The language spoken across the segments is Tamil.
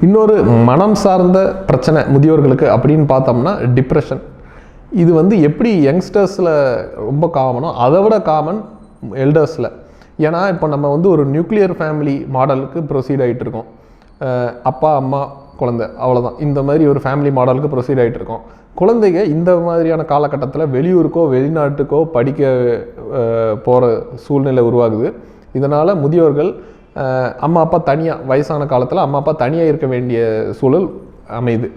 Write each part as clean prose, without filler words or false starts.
இன்னொரு மனம் சார்ந்த பிரச்சனை முதியோர்களுக்கு அப்படின்னு பார்த்தோம்னா டிப்ரெஷன். இது வந்து எப்படி யங்ஸ்டர்ஸில் ரொம்ப காமனோ அதை விட காமன் எல்டர்ஸில். ஏன்னா இப்போ நம்ம வந்து ஒரு நியூக்ளியர் ஃபேமிலி மாடலுக்கு ப்ரொசீட் ஆகிட்டு இருக்கோம். அப்பா அம்மா குழந்தை அவ்வளோதான், இந்த மாதிரி ஒரு ஃபேமிலி மாடலுக்கு ப்ரொசீட் ஆகிட்டு இருக்கோம். குழந்தைங்க இந்த மாதிரியான காலகட்டத்தில் வெளியூருக்கோ வெளிநாட்டுக்கோ படிக்க போகிற சூழ்நிலை உருவாகுது. இதனால் முதியோர்கள் அம்மா அப்பா தனியாக, வயசான காலத்தில் அம்மா அப்பா தனியாக இருக்க வேண்டிய சூழல் அமையுது.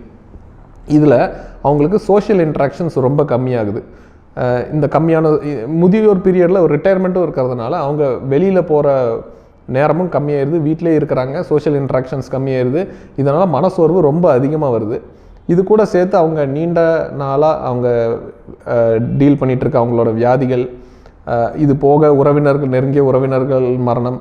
இதில் அவங்களுக்கு சோஷியல் இன்ட்ராக்ஷன்ஸ் ரொம்ப கம்மியாகுது. இந்த கம்மியான முதியோர் பீரியடில் ஒரு ரிட்டையர்மெண்ட்டும் இருக்கிறதுனால அவங்க வெளியில் போகிற நேரமும் கம்மியாயிருது, வீட்டிலே இருக்கிறாங்க, சோஷியல் இன்ட்ராக்ஷன்ஸ் கம்மியாயிருது. இதனால் மனசோர்வு ரொம்ப அதிகமாக வருது. இது கூட சேர்த்து அவங்க நீண்ட நாளாக அவங்க டீல் பண்ணிகிட்ருக்க அவங்களோட வியாதிகள், இது போக உறவினர்கள், நெருங்கிய உறவினர்கள் மரணம்,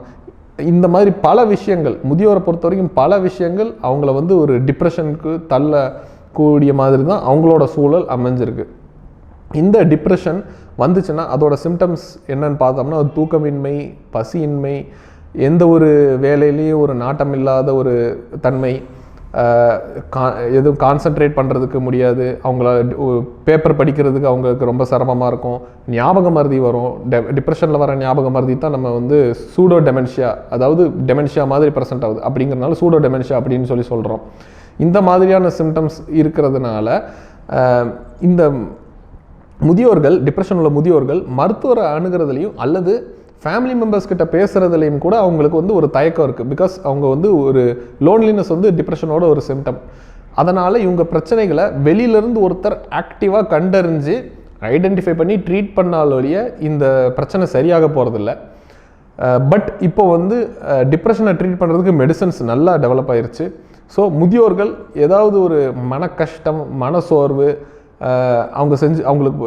இந்த மாதிரி பல விஷயங்கள், முதியோரை பொறுத்த வரைக்கும் பல விஷயங்கள் அவங்கள வந்து ஒரு டிப்ரெஷனுக்கு தள்ளக்கூடிய மாதிரி தான் அவங்களோட சூழல் அமைஞ்சிருக்கு. இந்த டிப்ரெஷன் வந்துச்சுன்னா அதோட சிம்டம்ஸ் என்னன்னு பார்த்தோம்னா தூக்கமின்மை, பசியின்மை, எந்த ஒரு வேலையிலையும் ஒரு நாட்டம் இல்லாத ஒரு தன்மை, எதுவும் கான்சன்ட்ரேட் பண்ணுறதுக்கு முடியாது, அவங்கள பேப்பர் படிக்கிறதுக்கு அவங்களுக்கு ரொம்ப சிரமமாக இருக்கும், ஞாபக மறதி வரும். டிப்ரெஷனில் வர ஞாபக மறதி தான் நம்ம வந்து சூடோ டெமென்ஷியா, அதாவது டெமென்ஷியா மாதிரி ப்ரெசென்ட் ஆகுது, அப்படிங்கிறதுனால சூடோ டெமென்ஷியா அப்படின்னு சொல்கிறோம். இந்த மாதிரியான சிம்டம்ஸ் இருக்கிறதுனால இந்த முதியோர்கள், டிப்ரெஷன் உள்ள முதியோர்கள் மருத்துவரை அணுகிறதுலையும் அல்லது ஃபேமிலி மெம்பர்ஸ் கிட்ட பேசுகிறதுலையும் கூட அவங்களுக்கு வந்து ஒரு தயக்கம் இருக்குது. பிகாஸ் அவங்க வந்து ஒரு லோன்லினஸ் வந்து டிப்ரெஷனோட ஒரு சிம்டம். அதனால் இவங்க பிரச்சனைகளை வெளியிலேருந்து ஒருத்தர் ஆக்டிவாக கண்டறிஞ்சு ஐடென்டிஃபை பண்ணி ட்ரீட் பண்ணாலோடைய இந்த பிரச்சனை சரியாக போகிறதில்ல. பட் இப்போ வந்து டிப்ரெஷனை ட்ரீட் பண்ணுறதுக்கு மெடிசன்ஸ் நல்லா டெவலப் ஆயிருச்சு. ஸோ முதியோர்கள் ஏதாவது ஒரு மன கஷ்டம், மனசோர்வு, அவங்களுக்கு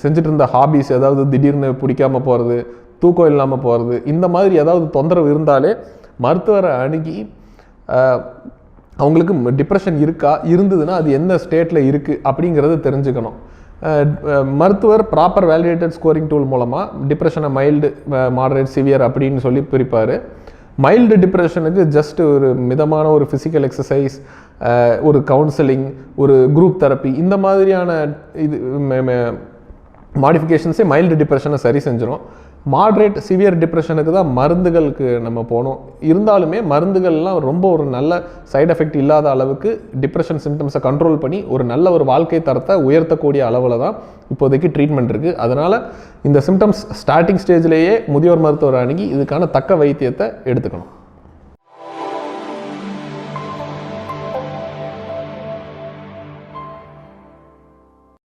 செஞ்சுட்டு இருந்த ஹாபிஸ் ஏதாவது திடீர்னு பிடிக்காமல் போகிறது, தூக்கம் இல்லாமல் போகிறது, இந்த மாதிரி ஏதாவது தொந்தரவு இருந்தாலே மருத்துவரை அணுகி அவங்களுக்கு டிப்ரெஷன் இருந்ததுன்னா அது எந்த ஸ்டேட்டில் இருக்குது அப்படிங்கிறத தெரிஞ்சுக்கணும். மருத்துவர் ப்ராப்பர் வேலிடேட்டட் ஸ்கோரிங் டூல் மூலமாக டிப்ரெஷனை மைல்டு, மாடரேட், சிவியர் அப்படின்னு சொல்லி பிரிப்பார். மைல்டு டிப்ரெஷனுக்கு ஜஸ்ட் ஒரு மிதமான ஒரு ஃபிசிக்கல் எக்ஸசைஸ், ஒரு கவுன்சிலிங், ஒரு குரூப் தெரப்பி, இந்த மாதிரியான இது மாடிஃபிகேஷன்ஸே மைல்டு டிப்ரெஷனை சரி செஞ்சிடும். மாட்ரேட், சிவியர் டிப்ரெஷனுக்கு தான் மருந்துகளுக்கு நம்ம போனோம். இருந்தாலுமே மருந்துகள்லாம் ரொம்ப ஒரு நல்ல சைடு எஃபெக்ட் இல்லாத அளவுக்கு டிப்ரெஷன் சிம்டம்ஸை கண்ட்ரோல் பண்ணி ஒரு நல்ல ஒரு வாழ்க்கை தரத்தை உயர்த்தக்கூடிய அளவில் தான் இப்போதைக்கு ட்ரீட்மெண்ட் இருக்குது. அதனால் இந்த சிம்டம்ஸ் ஸ்டார்டிங் ஸ்டேஜ்லேயே முதியோர் மருத்துவர் அணுகி இதுக்கான தக்க வைத்தியத்தை எடுத்துக்கணும்.